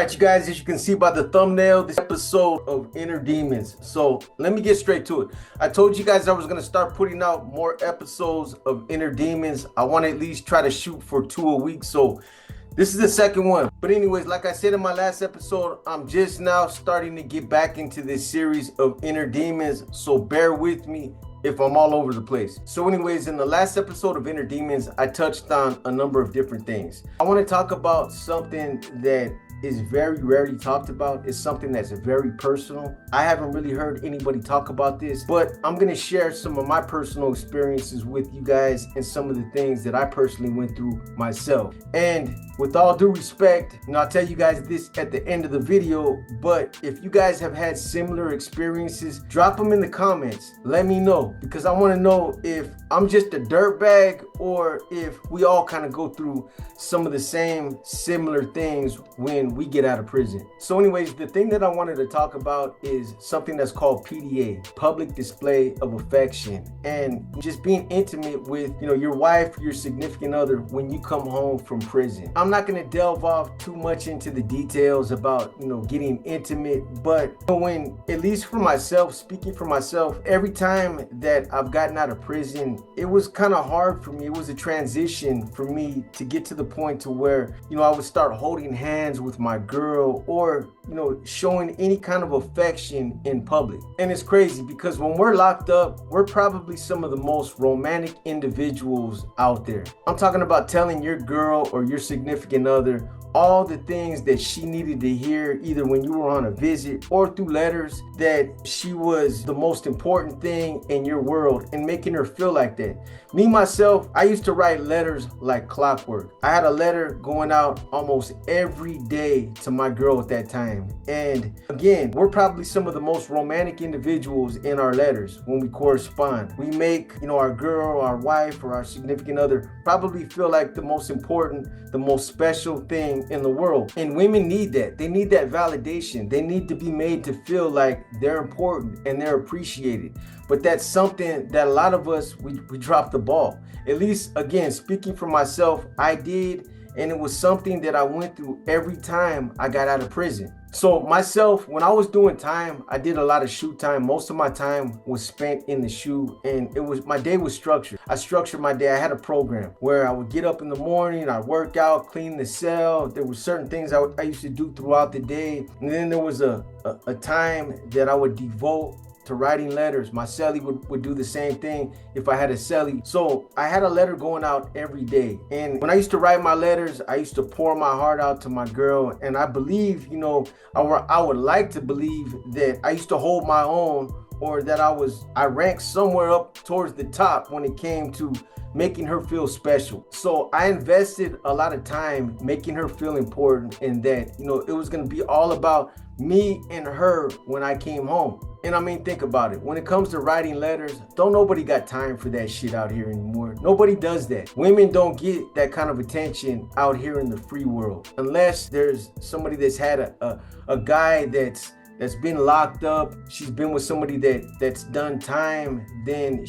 right, you guys, as you can see by the thumbnail, this episode of Inner Demons. So let me get straight to it. I told you guys I was going to start putting out more episodes of Inner Demons. I want to at least try to shoot for 2 a week. So this is the second one. But anyways, like I said in my last episode, I'm just now starting to get back into this series of Inner Demons. So bear with me if I'm all over the place. So anyways, in the last episode of Inner Demons, I touched on a number of different things. I want to talk about something that is very rarely talked about. It's something that's very personal. I haven't really heard anybody talk about this, but I'm going to share some of my personal experiences with you guys and some of the things that I personally went through myself. And with all due respect, and I'll tell you guys this at the end of the video, but if you guys have had similar experiences, drop them in the comments. Let me know, because I want to know if I'm just a dirtbag or if we all kind of go through some of the same similar things when we get out of prison. So anyways, the thing that I wanted to talk about is something that's called PDA, public display of affection, and just being intimate with, your wife, your significant other when you come home from prison. I'm not going to delve off too much into the details about, getting intimate, but when, at least for myself, speaking for myself, every time that I've gotten out of prison, it was kind of hard for me. It was a transition for me to get to the point to where, I would start holding hands with my girl or, showing any kind of affection in public. And it's crazy because when we're locked up, we're probably some of the most romantic individuals out there. I'm talking about telling your girl or your significant other all the things that she needed to hear, either when you were on a visit or through letters, that she was the most important thing in your world, and making her feel like that. Me, myself, I used to write letters like clockwork. I had a letter going out almost every day to my girl at that time. And again, we're probably some of the most romantic individuals in our letters when we correspond. We make, our girl, our wife, or our significant other probably feel like the most important, the most special thing in the world. And women need that. They need that validation. They need to be made to feel like they're important and they're appreciated. But that's something that a lot of us, we dropped the ball. At least, again, speaking for myself, I did. And it was something that I went through every time I got out of prison. So myself, when I was doing time, I did a lot of shoe time. Most of my time was spent in the shoe, and my day was structured. I structured my day. I had a program where I would get up in the morning, I'd work out, clean the cell. There were certain things I used to do throughout the day. And then there was a time that I would devote to writing letters. My cellie would do the same thing if I had a cellie. So I had a letter going out every day. And when I used to write my letters, I used to pour my heart out to my girl. And I believe, I would like to believe that I used to hold my own, or that I ranked somewhere up towards the top when it came to making her feel special. So I invested a lot of time making her feel important, and that, it was going to be all about me and her when I came home. And I mean, think about it. When it comes to writing letters, don't nobody got time for that shit out here anymore. Nobody does that. Women don't get that kind of attention out here in the free world, unless there's somebody that's had a guy that's been locked up. She's been with somebody that's done time. Then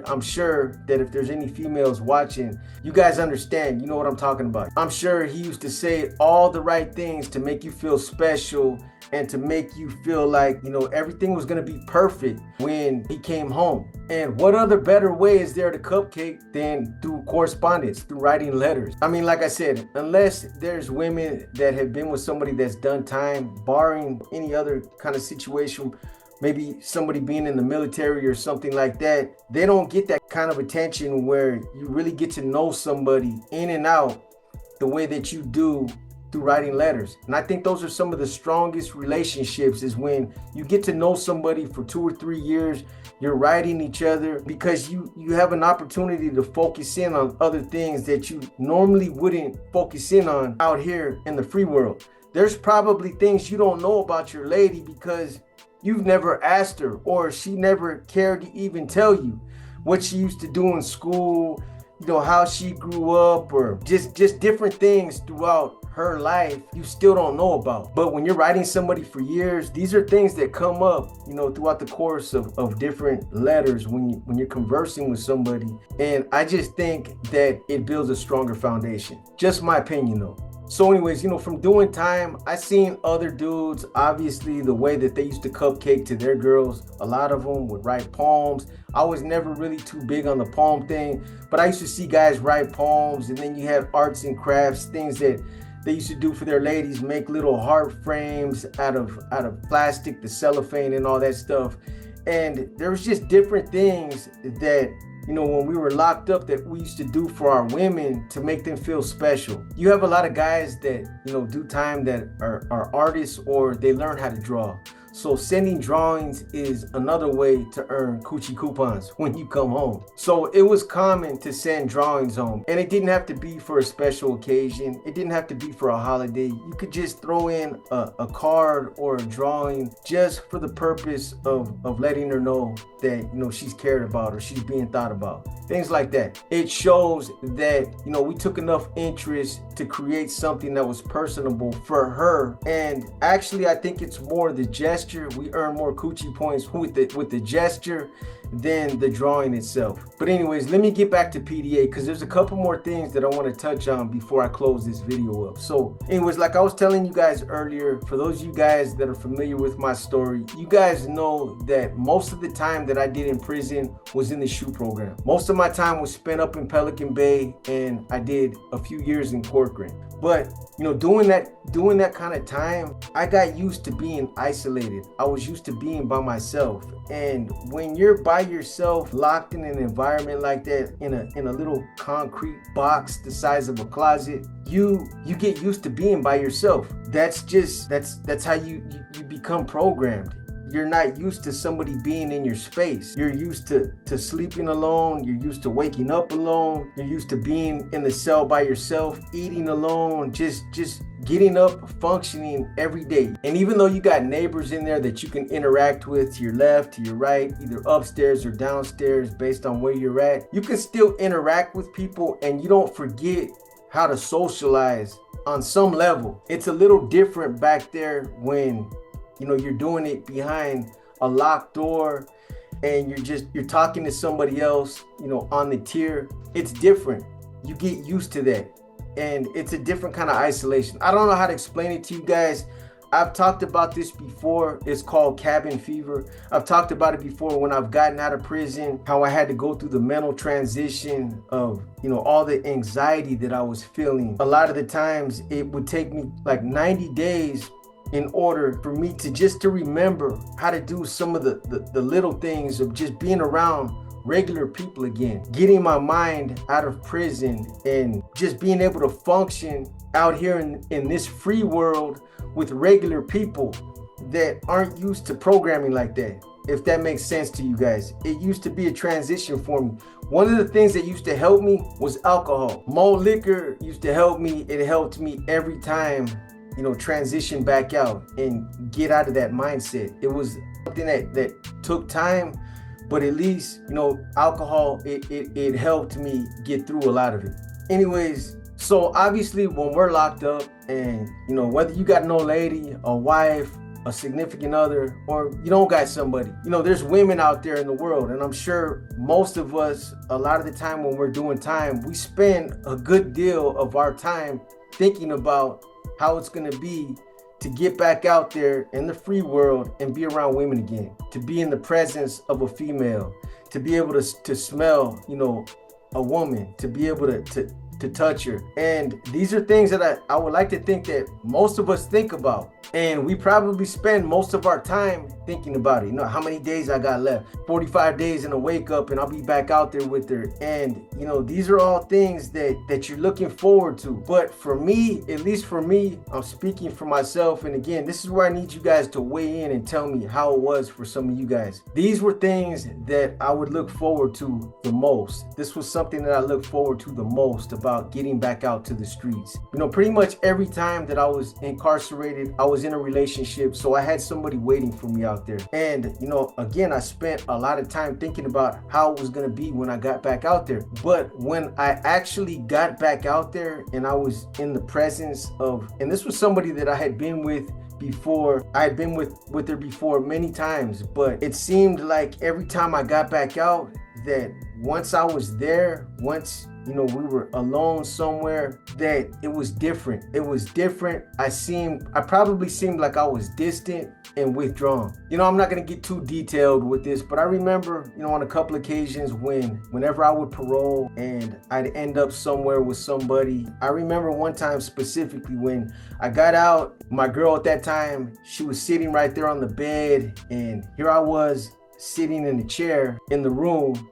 I'm sure that if there's any females watching, you guys understand, you know what I'm talking about. I'm sure he used to say all the right things to make you feel special and to make you feel like, everything was going to be perfect when he came home. And what other better way is there to cupcake than through correspondence, through writing letters? I mean, like I said, unless there's women that have been with somebody that's done time, barring any other kind of situation, maybe somebody being in the military or something like that, they don't get that kind of attention where you really get to know somebody in and out the way that you do through writing letters. And I think those are some of the strongest relationships, is when you get to know somebody for 2 or 3 years. You're writing each other because you have an opportunity to focus in on other things that you normally wouldn't focus in on out here in the free world. There's probably things you don't know about your lady because you've never asked her, or she never cared to even tell you what she used to do in school, how she grew up, or just different things throughout her life you still don't know about. But when you're writing somebody for years, these are things that come up, throughout the course of different letters when you're conversing with somebody. And I just think that it builds a stronger foundation. Just my opinion though. So anyways, from doing time, I seen other dudes, obviously the way that they used to cupcake to their girls, a lot of them would write poems. I was never really too big on the poem thing, but I used to see guys write poems, and then you had arts and crafts, things that they used to do for their ladies, make little heart frames out of plastic, the cellophane and all that stuff. And there was just different things that, when we were locked up, that we used to do for our women to make them feel special. You have a lot of guys that, do time that are artists, or they learn how to draw. So sending drawings is another way to earn coochie coupons when you come home. So it was common to send drawings home, and it didn't have to be for a special occasion. It didn't have to be for a holiday. You could just throw in a card or a drawing just for the purpose of letting her know that, she's cared about or she's being thought about. Things like that. It shows that, we took enough interest to create something that was personable for her. And actually, I think it's more the gesture. We earn more coochie points with the gesture than the drawing itself. But anyways, let me get back to PDA, because there's a couple more things that I want to touch on before I close this video up. So anyways, like I was telling you guys earlier, for those of you guys that are familiar with my story, you guys know that most of the time that I did in prison was in the SHU program. Most of my time was spent up in Pelican Bay, and I did a few years in Corcoran. But doing that kind of time, I got used to being isolated. I was used to being by myself. And when you're by yourself, locked in an environment like that, in a little concrete box the size of a closet, you get used to being by yourself. That's how you become programmed. You're not used to somebody being in your space. You're used to sleeping alone. You're used to waking up alone. You're used to being in the cell by yourself, eating alone, just getting up, functioning every day. And even though you got neighbors in there that you can interact with to your left, to your right, either upstairs or downstairs based on where you're at, you can still interact with people, and you don't forget how to socialize on some level. It's a little different back there when you're doing it behind a locked door, and you're talking to somebody else, on the tier. It's different. You get used to that, and it's a different kind of isolation. I don't know how to explain it to you guys. I've talked about this before. It's called cabin fever. I've talked about it before when I've gotten out of prison, how I had to go through the mental transition of, all the anxiety that I was feeling. A lot of the times it would take me like 90 days in order for me to remember how to do some of the little things of just being around regular people again, getting my mind out of prison, and just being able to function out here in this free world with regular people that aren't used to programming like that. If that makes sense to you guys. It used to be a transition for me. One of the things that used to help me was alcohol. Malt liquor used to help me. It helped me every time transition back out and get out of that mindset. It was something that took time, but at least, alcohol, it helped me get through a lot of it. Anyways, so obviously when we're locked up, and, whether you got no lady, a wife, a significant other, or you don't got somebody, there's women out there in the world. And I'm sure most of us, a lot of the time when we're doing time, we spend a good deal of our time thinking about how it's going to be to get back out there in the free world and be around women again, to be in the presence of a female, to be able to smell, a woman, to be able to touch her. And these are things that I would like to think that most of us think about. And we probably spend most of our time thinking about it. How many days I got left? 45 days and a wake up, and I'll be back out there with her. And, these are all things that you're looking forward to. But for me, at least for me, I'm speaking for myself. And again, this is where I need you guys to weigh in and tell me how it was for some of you guys. These were things that I would look forward to the most. This was something that I looked forward to the most about getting back out to the streets. Pretty much every time that I was incarcerated, I was in a relationship, so I had somebody waiting for me out there. And again, I spent a lot of time thinking about how it was going to be when I got back out there. But when I actually got back out there and I was in the presence of, and this was somebody that I had been with before. I had been with her before many times, but it seemed like every time I got back out that once I was there, once we were alone somewhere, that it was different. It was different. I probably seemed like I was distant and withdrawn. I'm not gonna get too detailed with this, but I remember, on a couple occasions whenever I would parole and I'd end up somewhere with somebody. I remember one time specifically when I got out, my girl at that time, she was sitting right there on the bed, and here I was sitting in the chair in the room,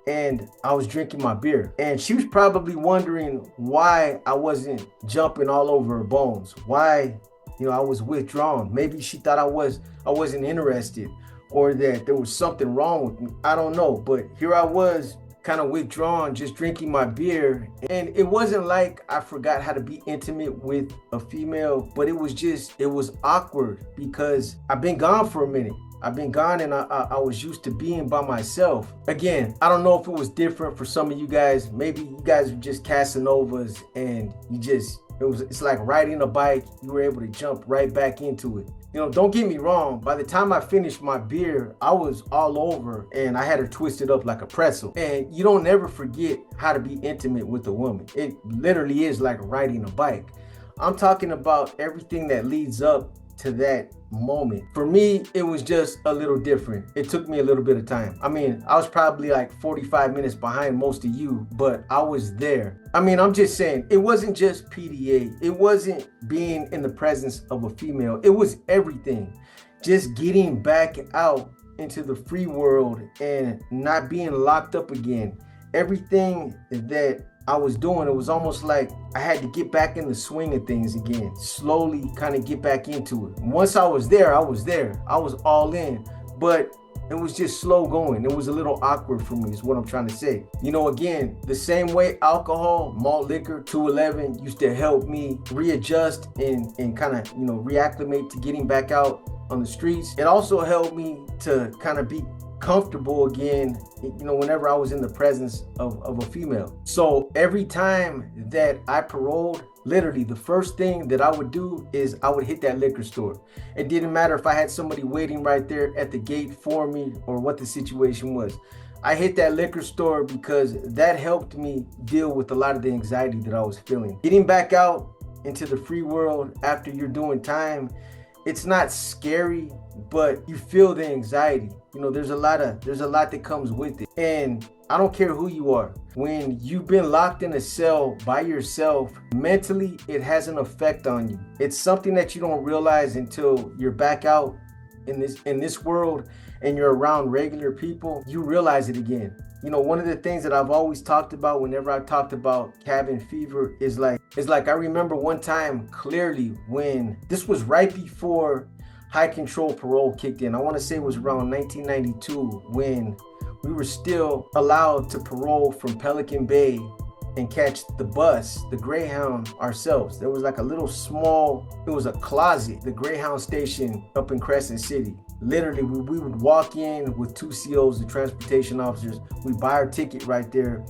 and I was drinking my beer. And she was probably wondering why I wasn't jumping all over her bones, why I was withdrawn. Maybe she thought I wasn't interested, or that there was something wrong with me. I don't know, but here I was, kind of withdrawn, just drinking my beer. And it wasn't like I forgot how to be intimate with a female, but it was awkward because I've been gone for a minute. I've been gone, and I was used to being by myself. Again, I don't know if it was different for some of you guys. Maybe you guys are just Casanovas, and it's like riding a bike. You were able to jump right back into it. Don't get me wrong. By the time I finished my beer, I was all over, and I had her twisted up like a pretzel. And you don't ever forget how to be intimate with a woman. It literally is like riding a bike. I'm talking about everything that leads up to that moment. For me, it was just a little different. It took me a little bit of time. I was probably like 45 minutes behind most of you, but I was there. I'm just saying, it wasn't just PDA. It wasn't being in the presence of a female. It was everything. Just getting back out into the free world and not being locked up again. Everything that I was doing, it was almost like I had to get back in the swing of things again, slowly kind of get back into it. Once I was there. I was all in, but it was just slow going. It was a little awkward for me, is what I'm trying to say. Again, the same way alcohol, malt liquor, 211 used to help me readjust and kind of, reacclimate to getting back out on the streets. It also helped me to kind of be comfortable again, whenever I was in the presence of a female. So every time that I paroled, literally the first thing that I would do is I would hit that liquor store. It didn't matter if I had somebody waiting right there at the gate for me or what the situation was. I hit that liquor store because that helped me deal with a lot of the anxiety that I was feeling. Getting back out into the free world after you're doing time, it's not scary, but you feel the anxiety. There's a lot that comes with it. And I don't care who you are. When you've been locked in a cell by yourself, mentally, it has an effect on you. It's something that you don't realize until you're back out in this world and you're around regular people. You realize it again. One of the things that I've always talked about whenever I talked about cabin fever is like I remember one time clearly when this was right before high control parole kicked in. I want to say it was around 1992 when we were still allowed to parole from Pelican Bay and catch the bus, the Greyhound, ourselves. There was like a little it was a closet, the Greyhound station up in Crescent City. Literally, we would walk in with two COs, the transportation officers. We buy our ticket right there.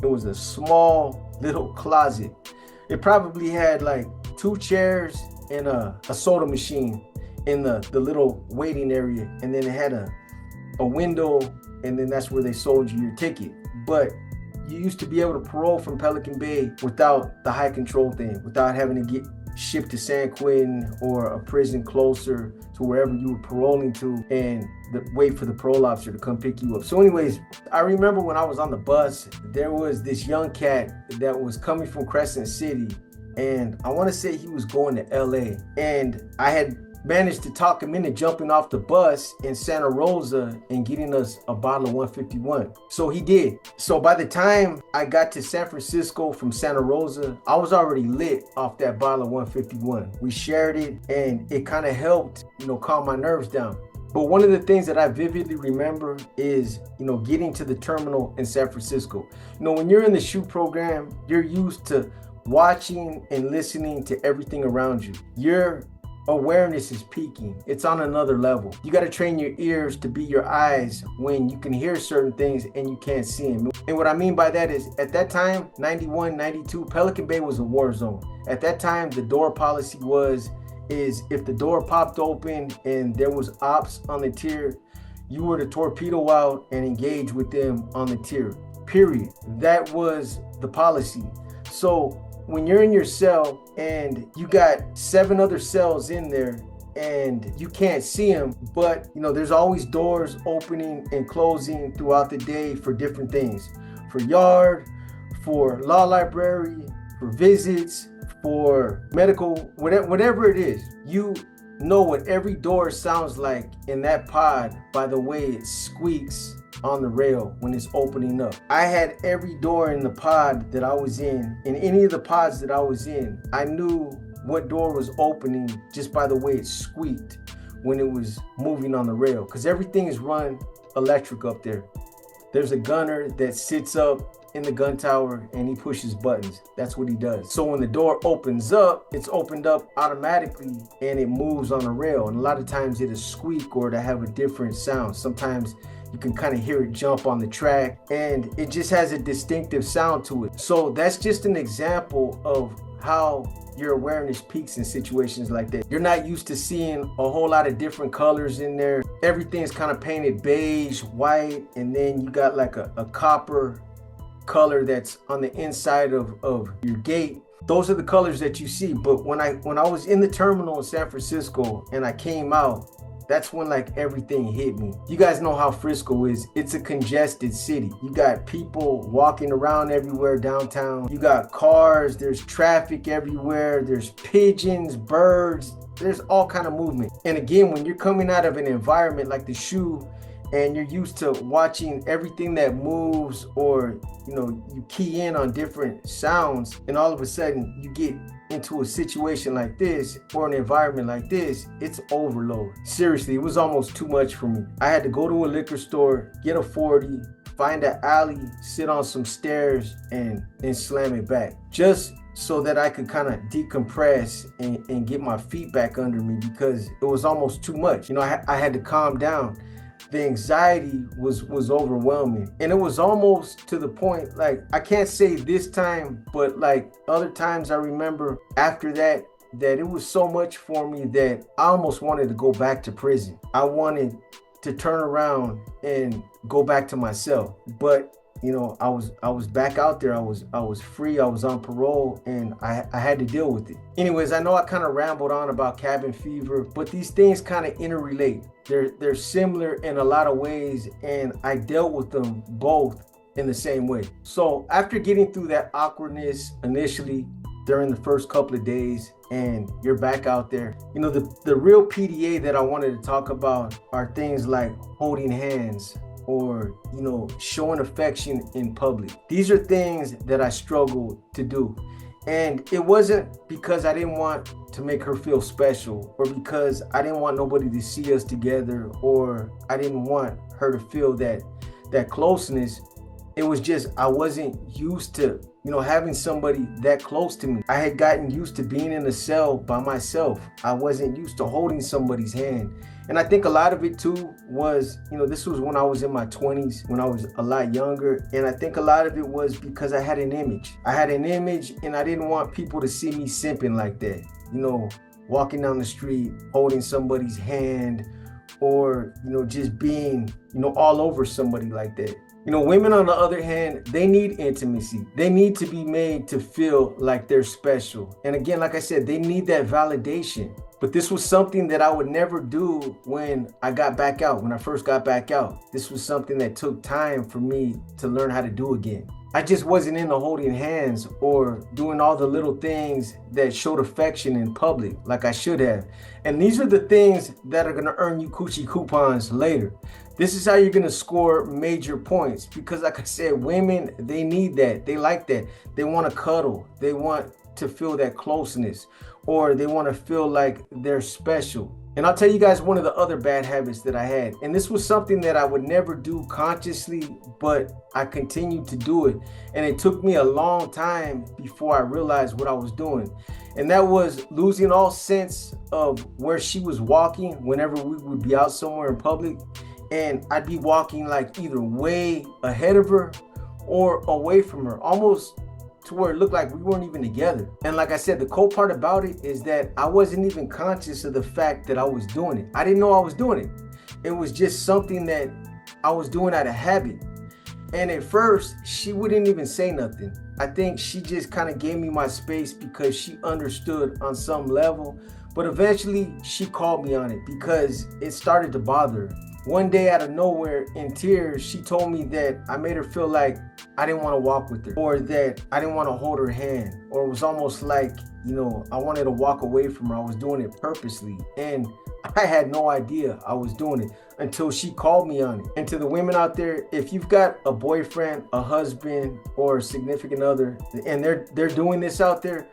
It was a small little closet. It probably had like 2 chairs and a soda machine in the little waiting area. And then it had a window, and then that's where they sold you your ticket. But you used to be able to parole from Pelican Bay without the high control thing, without having to get shipped to San Quentin or a prison closer to wherever you were paroling to and wait for the parole officer to come pick you up. So anyways, I remember when I was on the bus, there was this young cat that was coming from Crescent City, and I want to say he was going to LA, and I had managed to talk him into jumping off the bus in Santa Rosa and getting us a bottle of 151. So he did. So by the time I got to San Francisco from Santa Rosa, I was already lit off that bottle of 151. We shared it, and it kind of helped, calm my nerves down. But one of the things that I vividly remember is, getting to the terminal in San Francisco. When you're in the SHOOT program, you're used to watching and listening to everything around you. Your awareness is peaking. It's on another level. You got to train your ears to be your eyes when you can hear certain things and you can't see them. And what I mean by that is, at that time, 91, 92, Pelican Bay was a war zone. At that time, the door policy is if the door popped open and there was ops on the tier, you were to torpedo out and engage with them on the tier. period. That was the policy. So when you're in your cell and you got 7 other cells in there and you can't see them, but there's always doors opening and closing throughout the day for different things, for yard, for law library, for visits, for medical, whatever it is. You know what every door sounds like in that pod by the way it squeaks on the rail when it's opening up. I had every door in the pod that I was in any of the pods that I was in. I knew what door was opening just by the way it squeaked when it was moving on the rail, because everything is run electric up there. There's a gunner that sits up in the gun tower and he pushes buttons. That's what he does. So when the door opens up, it's opened up automatically and it moves on the rail. And a lot of times it'll squeak or it'll have a different sound. Sometimes you can kind of hear it jump on the track and it just has a distinctive sound to it. So that's just an example of how your awareness peaks in situations like that. You're not used to seeing a whole lot of different colors in there. Everything's kind of painted beige, white, and then you got like a copper color that's on the inside of your gate. Those are the colors that you see. But when I was in the terminal in San Francisco and I came out, that's when like everything hit me. You guys know how Frisco is. It's a congested city. You got people walking around everywhere downtown. You got cars, there's traffic everywhere. There's pigeons, birds, there's all kind of movement. And again, when you're coming out of an environment like the SHU and you're used to watching everything that moves, or you key in on different sounds, and all of a sudden you get into a situation like this or an environment like this, it's overload. Seriously, it was almost too much for me. I had to go to a liquor store, get a 40, find an alley, sit on some stairs and slam it back, just so that I could kind of decompress and get my feet back under me, because it was almost too much. I had to calm down. The anxiety was overwhelming, and it was almost to the point, like, I can't say this time, but like other times I remember after that it was so much for me that I almost wanted to go back to prison. I wanted to turn around and go back to my cell, but I was back out there. I was free. I was on parole, and I had to deal with it. Anyways, I know I kind of rambled on about cabin fever, but these things kind of interrelate. They're similar in a lot of ways, and I dealt with them both in the same way. So after getting through that awkwardness initially during the first couple of days, and you're back out there, the real PDA that I wanted to talk about are things like holding hands, or showing affection in public. These are things that I struggled to do. And it wasn't because I didn't want to make her feel special, or because I didn't want nobody to see us together, or I didn't want her to feel that closeness. It was just I wasn't used to having somebody that close to me. I had gotten used to being in a cell by myself. I wasn't used to holding somebody's hand. And I think a lot of it too was, this was when I was in my 20s, when I was a lot younger. And I think a lot of it was because I had an image. And I didn't want people to see me simping like that. Walking down the street, holding somebody's hand, or, just being, all over somebody like that. Women, on the other hand, they need intimacy. They need to be made to feel like they're special. And again, like I said, they need that validation. But this was something that I would never do when I got back out, when I first got back out. This was something that took time for me to learn how to do again. I just wasn't into holding hands or doing all the little things that showed affection in public like I should have. And these are the things that are gonna earn you coochie coupons later. This is how you're gonna score major points, because like I said, women, they need that. They like that. They wanna cuddle. They want to feel that closeness, or they want to feel like they're special. And I'll tell you guys one of the other bad habits that I had, and this was something that I would never do consciously, but I continued to do it, and it took me a long time before I realized what I was doing. And that was losing all sense of where she was walking whenever we would be out somewhere in public, and I'd be walking like either way ahead of her or away from her, almost to where it looked like we weren't even together. And like I said, the cool part about it is that I wasn't even conscious of the fact that I was doing it. I didn't know I was doing it. It was just something that I was doing out of habit. And at first, she wouldn't even say nothing. I think she just kind of gave me my space because she understood on some level. But eventually, she called me on it because it started to bother her. One day out of nowhere, in tears, she told me that I made her feel like I didn't want to walk with her, or that I didn't want to hold her hand, or it was almost like, I wanted to walk away from her. I was doing it purposely. And I had no idea I was doing it until she called me on it. And to the women out there, if you've got a boyfriend, a husband, or a significant other, and they're doing this out there,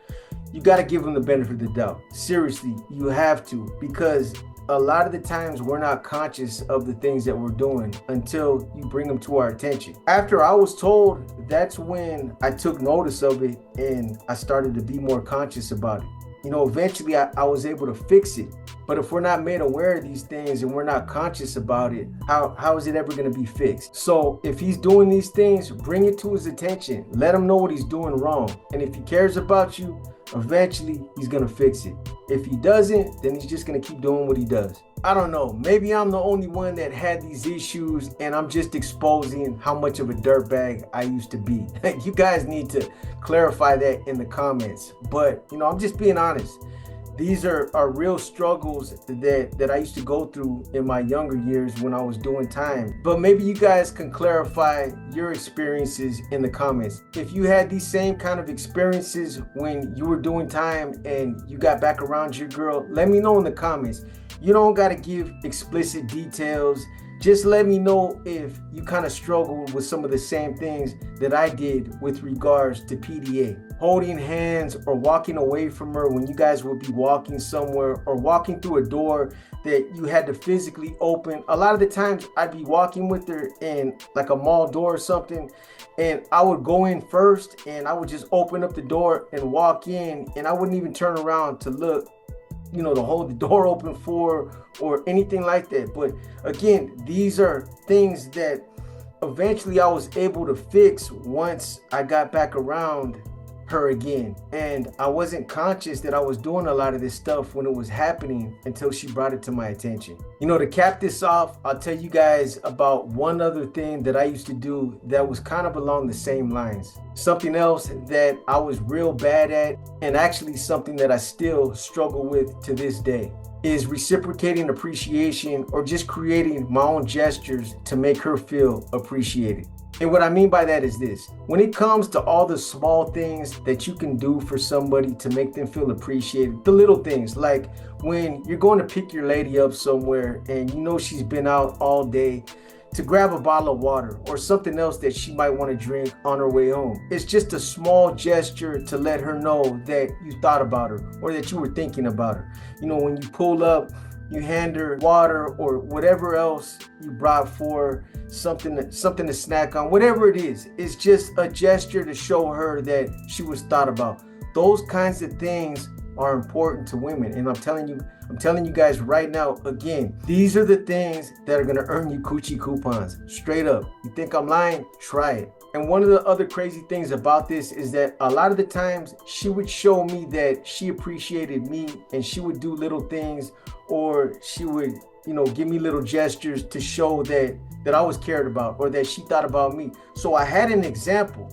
you got to give them the benefit of the doubt. Seriously, you have to, because a lot of the times we're not conscious of the things that we're doing until you bring them to our attention. After I was told, that's when I took notice of it and I started to be more conscious about it. Eventually I was able to fix it. But if we're not made aware of these things and we're not conscious about it, how is it ever going to be fixed? So if he's doing these things, bring it to his attention. Let him know what he's doing wrong. And if he cares about you, eventually he's going to fix it. If he doesn't, then he's just going to keep doing what he does. I don't know. Maybe I'm the only one that had these issues and I'm just exposing how much of a dirtbag I used to be. You guys need to clarify that in the comments. But, I'm just being honest. These are real struggles that I used to go through in my younger years when I was doing time. But maybe you guys can clarify your experiences in the comments. If you had these same kind of experiences when you were doing time and you got back around your girl, let me know in the comments. You don't got to give explicit details. Just let me know if you kind of struggled with some of the same things that I did with regards to PDA. Holding hands or walking away from her when you guys would be walking somewhere, or walking through a door that you had to physically open. A lot of the times I'd be walking with her in like a mall door or something, and I would go in first and I would just open up the door and walk in, and I wouldn't even turn around to look, to hold the door open for or anything like that. But again, these are things that eventually I was able to fix once I got back around her again. And I wasn't conscious that I was doing a lot of this stuff when it was happening until she brought it to my attention. To cap this off, I'll tell you guys about one other thing that I used to do that was kind of along the same lines. Something else that I was real bad at, and actually something that I still struggle with to this day, is reciprocating appreciation, or just creating my own gestures to make her feel appreciated. And what I mean by that is this: when it comes to all the small things that you can do for somebody to make them feel appreciated, the little things, like when you're going to pick your lady up somewhere and she's been out all day, to grab a bottle of water or something else that she might want to drink on her way home. It's just a small gesture to let her know that you thought about her or that you were thinking about her. When you pull up, you hand her water or whatever else you brought for something to snack on, whatever it is. It's just a gesture to show her that she was thought about. Those kinds of things are important to women. And I'm telling you guys right now, again, these are the things that are going to earn you coochie coupons. Straight up. You think I'm lying? Try it. And one of the other crazy things about this is that a lot of the times she would show me that she appreciated me, and she would do little things, or she would, give me little gestures to show that I was cared about, or that she thought about me. So I had an example.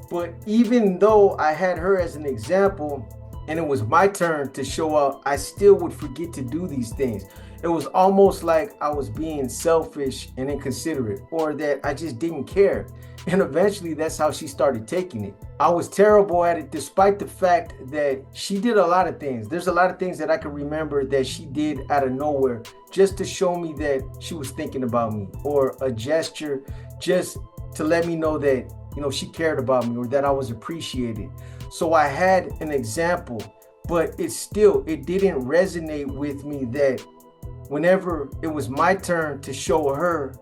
But even though I had her as an example and it was my turn to show up, I still would forget to do these things. It was almost like I was being selfish and inconsiderate, or that I just didn't care. And eventually that's how she started taking it. I was terrible at it, despite the fact that she did a lot of things. There's a lot of things that I can remember that she did out of nowhere just to show me that she was thinking about me, or a gesture just to let me know that, she cared about me, or that I was appreciated. So I had an example, but it didn't resonate with me that whenever it was my turn to show her,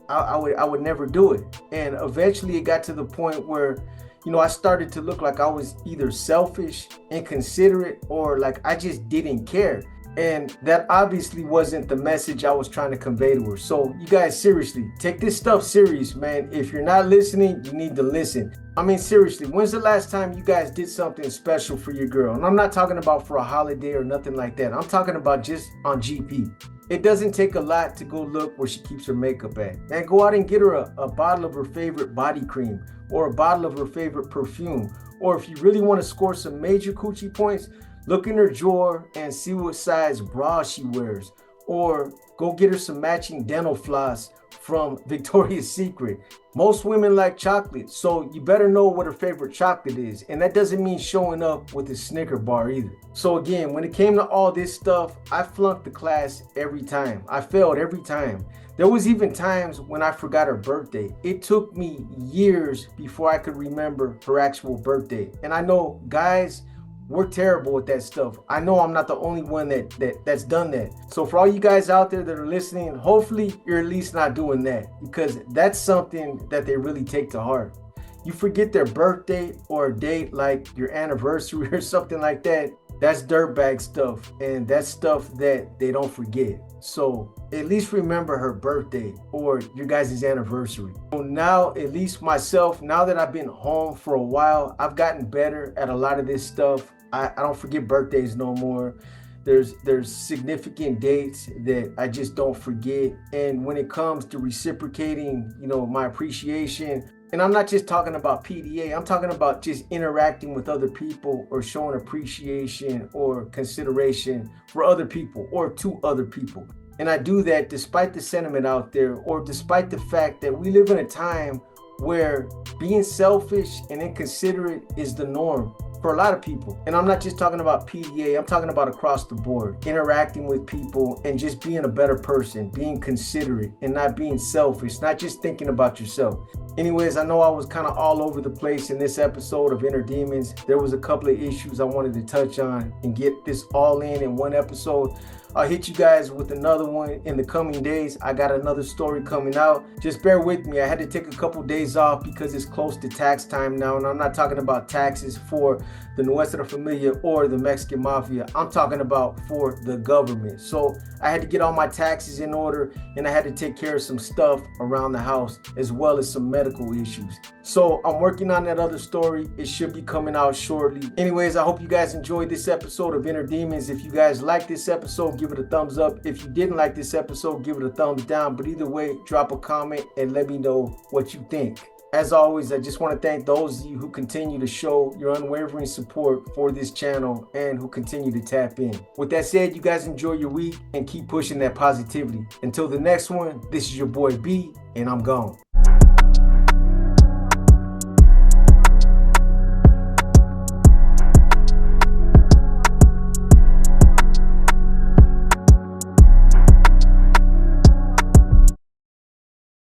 I would never do it. And eventually it got to the point where, I started to look like I was either selfish, inconsiderate, or like I just didn't care. And that obviously wasn't the message I was trying to convey to her. So you guys, seriously, take this stuff serious, man. If you're not listening, you need to listen. I mean, seriously, when's the last time you guys did something special for your girl? And I'm not talking about for a holiday or nothing like that. I'm talking about just on GP. It doesn't take a lot to go look where she keeps her makeup at. And go out and get her a bottle of her favorite body cream or a bottle of her favorite perfume. Or if you really want to score some major coochie points, look in her drawer and see what size bra she wears. Or go get her some matching dental floss from Victoria's Secret. Most women like chocolate, so you better know what her favorite chocolate is. And that doesn't mean showing up with a Snicker bar either. So again, when it came to all this stuff, I flunked the class every time. I failed every time. There was even times when I forgot her birthday. It took me years before I could remember her actual birthday. And I know guys, we're terrible at that stuff. I know I'm not the only one that's done that. So for all you guys out there that are listening, hopefully you're at least not doing that, because that's something that they really take to heart. You forget their birthday or a date like your anniversary or something like that. That's dirtbag stuff, and that's stuff that they don't forget. So at least remember her birthday or your guys' anniversary. So now, at least myself, now that I've been home for a while, I've gotten better at a lot of this stuff. I don't forget birthdays no more. There's significant dates that I just don't forget. And when it comes to reciprocating, my appreciation, and I'm not just talking about PDA, I'm talking about just interacting with other people or showing appreciation or consideration for other people or to other people. And I do that despite the sentiment out there, or despite the fact that we live in a time where being selfish and inconsiderate is the norm for a lot of people. And I'm not just talking about PDA, I'm talking about across the board, interacting with people and just being a better person, being considerate and not being selfish, not just thinking about yourself. Anyways, I know I was kind of all over the place in this episode of Inner Demons. There was a couple of issues I wanted to touch on and get this all in one episode. I'll hit you guys with another one in the coming days. I got another story coming out. Just bear with me. I had to take a couple days off because it's close to tax time now. And I'm not talking about taxes for the Nuestra Familia or the Mexican Mafia. I'm talking about for the government. So I had to get all my taxes in order, and I had to take care of some stuff around the house as well as some medical issues. So I'm working on that other story. It should be coming out shortly. Anyways, I hope you guys enjoyed this episode of Inner Demons. If you guys liked this episode, give it a thumbs up. If you didn't like this episode, give it a thumbs down. But either way, drop a comment and let me know what you think. As always, I just want to thank those of you who continue to show your unwavering support for this channel and who continue to tap in. With that said, you guys enjoy your week and keep pushing that positivity. Until the next one, this is your boy B, and I'm gone.